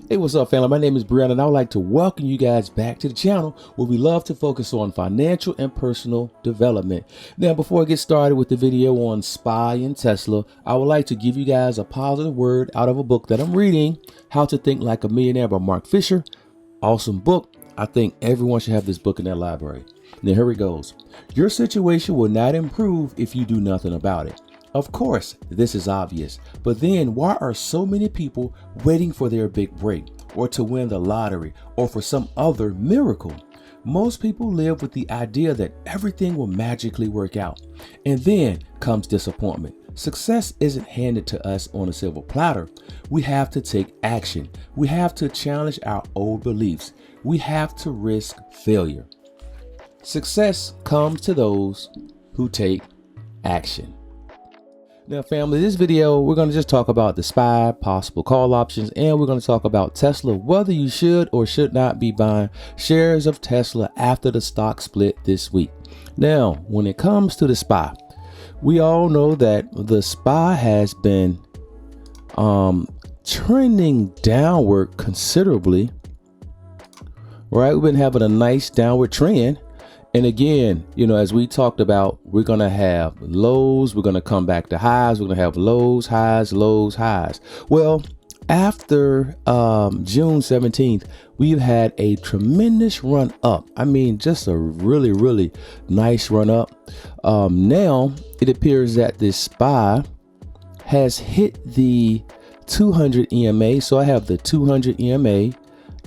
Hey, what's up, family? My name is Brehon, and I would like to welcome you guys back to the channel where we love to focus on financial and personal development. Now, before I get started with the video on SPY and Tesla, I would like to give you guys a positive word out of a book that I'm reading, How to Think Like a Millionaire by Mark Fisher. Awesome book. I think everyone should have this book in their library. Now, here it goes. Your situation will not improve if you do nothing about it. Of course, this is obvious, but then why are so many people waiting for their big break or to win the lottery or for some other miracle? Most people live with the idea that everything will magically work out, and then comes disappointment. Success isn't handed to us on a silver platter. We have to take action. We have to challenge our old beliefs. We have to risk failure. Success comes to those who take action. Now, family, this video, we're going to just talk about the SPY, possible call options, and we're going to talk about Tesla, whether you should or should not be buying shares of Tesla after the stock split this week. Now, when it comes to the SPY, we all know that the SPY has been trending downward considerably, right? We've been having a nice downward trend. And again, as we talked about, we're going to have lows. We're going to come back to highs. We're going to have lows, highs, lows, highs. Well, after June 17th, we've had a tremendous run up. I mean, just a really, really nice run up. Now, it appears that this SPY has hit the 200 EMA. So I have the 200 EMA.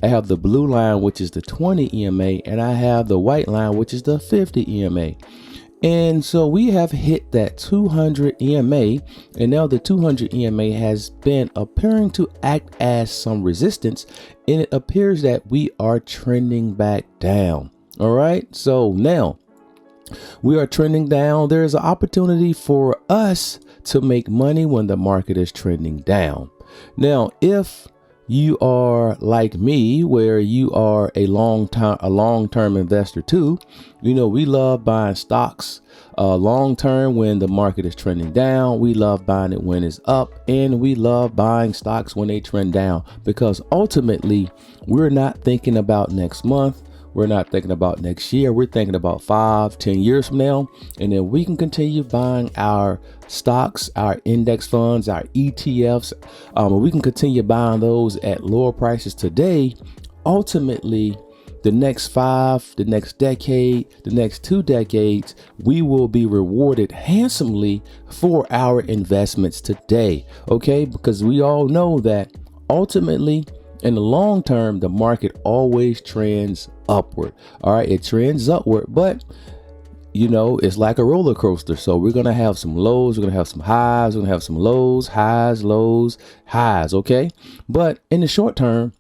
I have the blue line, which is the 20 EMA, and I have the white line, which is the 50 EMA. And so we have hit that 200 EMA, and now the 200 EMA has been appearing to act as some resistance, and it appears that we are trending back down. All right, so now we are trending down. There is an opportunity for us to make money when the market is trending down. Now, if you are like me, where you are a long-term investor too, we love buying stocks long-term when the market is trending down. We love buying it when it's up, and we love buying stocks when they trend down, because ultimately we're not thinking about next month. We're not thinking about next year. We're thinking about 5-10 years from now. And then we can continue buying our stocks, our index funds, our ETFs. We can continue buying those at lower prices today. Ultimately, the next 5, the next decade, the next 2 decades, we will be rewarded handsomely for our investments today. Okay, because we all know that ultimately, in the long term, the market always trends upward. All right, it trends upward, but it's like a roller coaster. So we're going to have some lows, we're going to have some highs, we're going to have some lows, highs, lows, highs. Okay. But in the short term,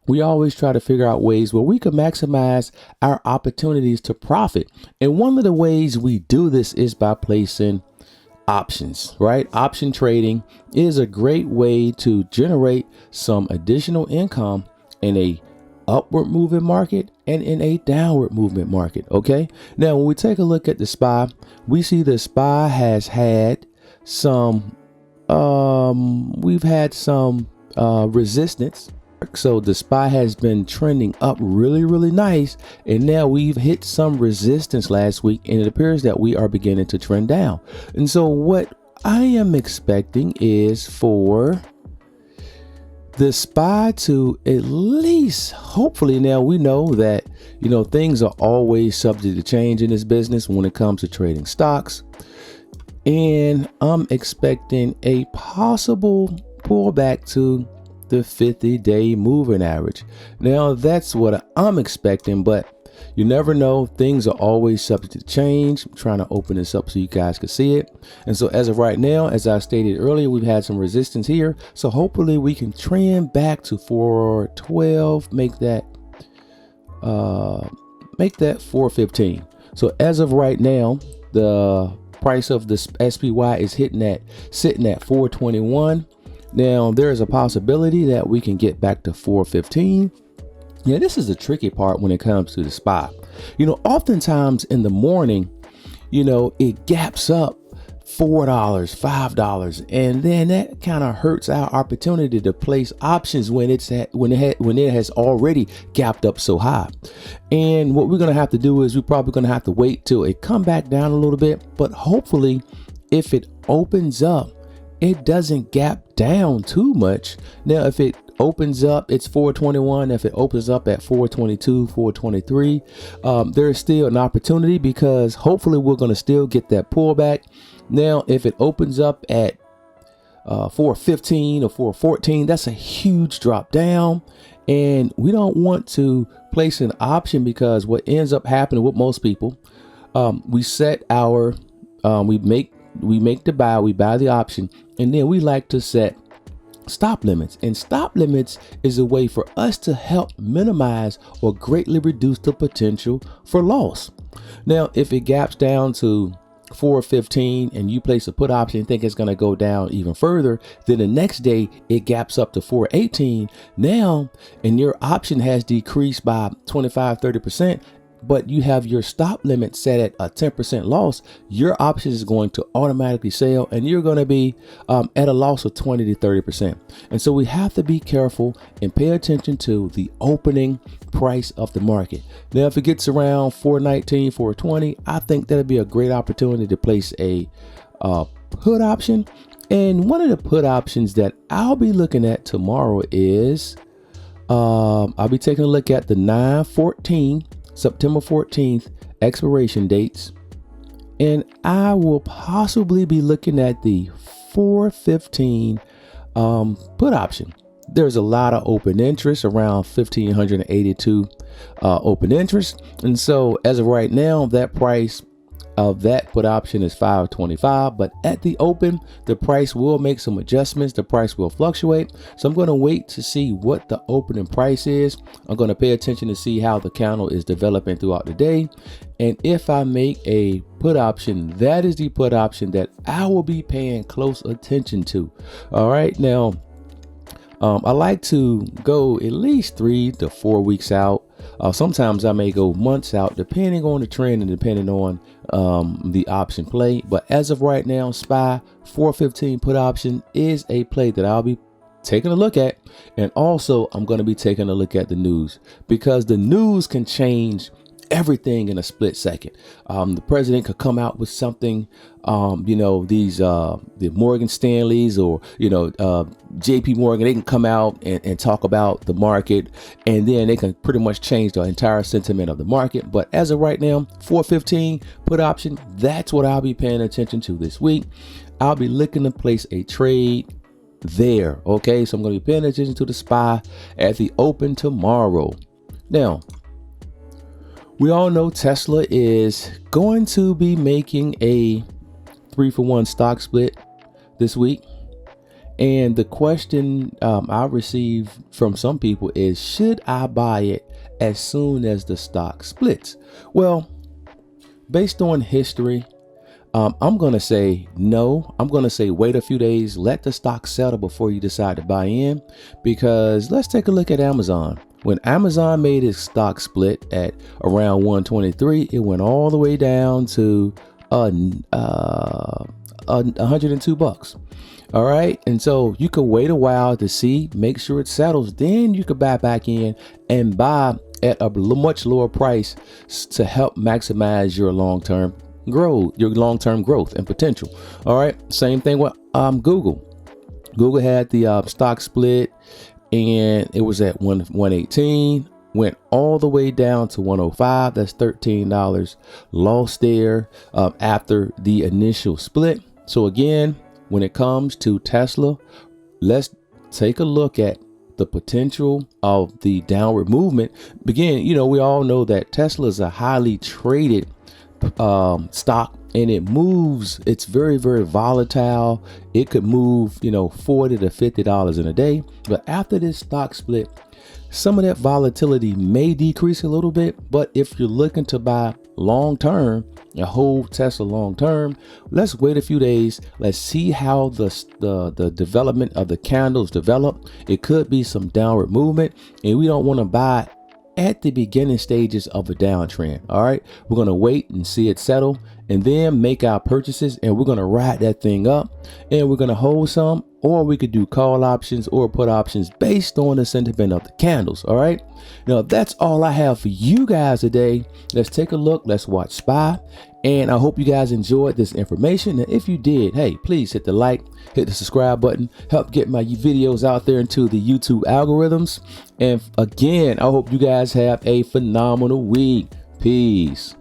we always try to figure out ways where we can maximize our opportunities to profit. And one of the ways we do this is by placing options, right? Option trading is a great way to generate some additional income in a upward moving market and in a downward movement market. Okay. Now, when we take a look at the SPY, we see the SPY has had some, we've had some resistance. So the SPY has been trending up really, really nice. And now we've hit some resistance last week, and it appears that we are beginning to trend down. And so what I am expecting is for the SPY to at least, hopefully, now we know that, things are always subject to change in this business when it comes to trading stocks. And I'm expecting a possible pullback to the 50-day moving average. Now, that's what I'm expecting, but you never know. Things are always subject to change. I'm trying to open this up so you guys can see it. And so as of right now, as I stated earlier, we've had some resistance here. So hopefully we can trend back to 412, make that 415. So as of right now, the price of the SPY is sitting at 421. Now, there is a possibility that we can get back to 415. Yeah, this is the tricky part when it comes to the SPY. Oftentimes in the morning, it gaps up $4, $5, and then that kind of hurts our opportunity to place options when it has already gapped up so high. And what we're going to have to do is we're probably going to have to wait till it come back down a little bit, but hopefully if it opens up, it doesn't gap down too much. Now, if it opens up, it's 421. If it opens up at 422, 423, there's still an opportunity because hopefully we're going to still get that pullback. Now, if it opens up at 415 or 414, that's a huge drop down. And we don't want to place an option because what ends up happening with most people, we set our, we make the buy, we buy the option, and then we like to set stop limits. And stop limits is a way for us to help minimize or greatly reduce the potential for loss. Now, if it gaps down to 415 and you place a put option and think it's going to go down even further, then the next day it gaps up to 418 now, and your option has decreased by 25-30%, but you have your stop limit set at a 10% loss, your option is going to automatically sell and you're going to be at a loss of 20-30%. And so we have to be careful and pay attention to the opening price of the market. Now, if it gets around 419, 420, I think that'd be a great opportunity to place a put option. And one of the put options that I'll be looking at tomorrow is I'll be taking a look at the 9/14, September 14th expiration dates, and I will possibly be looking at the 415 put option. There's a lot of open interest, around 1,582 open interest, and so as of right now, that price of that put option is 525, but at the open, the price will make some adjustments. The price will fluctuate. So I'm going to wait to see what the opening price is. I'm going to pay attention to see how the candle is developing throughout the day. And if I make a put option, that is the put option that I will be paying close attention to. All right. Now, I like to go at least 3 to 4 weeks out. Sometimes I may go months out, depending on the trend and depending on the option play. But as of right now, SPY 415 put option is a play that I'll be taking a look at. And also, I'm going to be taking a look at the news, because the news can change everything in a split second. The president could come out with something, the Morgan Stanleys or, JP Morgan, they can come out and talk about the market, and then they can pretty much change the entire sentiment of the market. But as of right now, 415 put option, that's what I'll be paying attention to this week. I'll be looking to place a trade there. Okay, so I'm going to be paying attention to the SPY at the open tomorrow. Now, we all know Tesla is going to be making a 3-for-1 stock split this week. And the question I received from some people is, should I buy it as soon as the stock splits? Well, based on history, I'm going to say no. I'm going to say wait a few days, let the stock settle before you decide to buy in. Because let's take a look at Amazon. When Amazon made its stock split at around 123, it went all the way down to $102. All right. And so you could wait a while to see, make sure it settles. Then you could buy back in and buy at a much lower price to help maximize your long-term growth and potential. All right. Same thing with Google. Google had the stock split, and it was at 118, went all the way down to 105. That's $13 lost there after the initial split. So again, when it comes to Tesla, let's take a look at the potential of the downward movement. Again, we all know that Tesla is a highly traded stock, and it moves. It's very, very volatile. It could move, $40 to $50 in a day. But after this stock split, some of that volatility may decrease a little bit. But if you're looking to buy long term, a whole Tesla long term, let's wait a few days. Let's see how the development of the candles develop. It could be some downward movement, and we don't want to buy at the beginning stages of a downtrend. All right, we're going to wait and see it settle and then make our purchases, and we're going to ride that thing up, and we're going to hold some, or we could do call options or put options based on the sentiment of the candles. All right, now that's all I have for you guys today. Let's take a look. Let's watch SPY, and I hope you guys enjoyed this information. And if you did, hey, please hit the like, hit the subscribe button, help get my videos out there into the YouTube algorithms. And again, I hope you guys have a phenomenal week. Peace.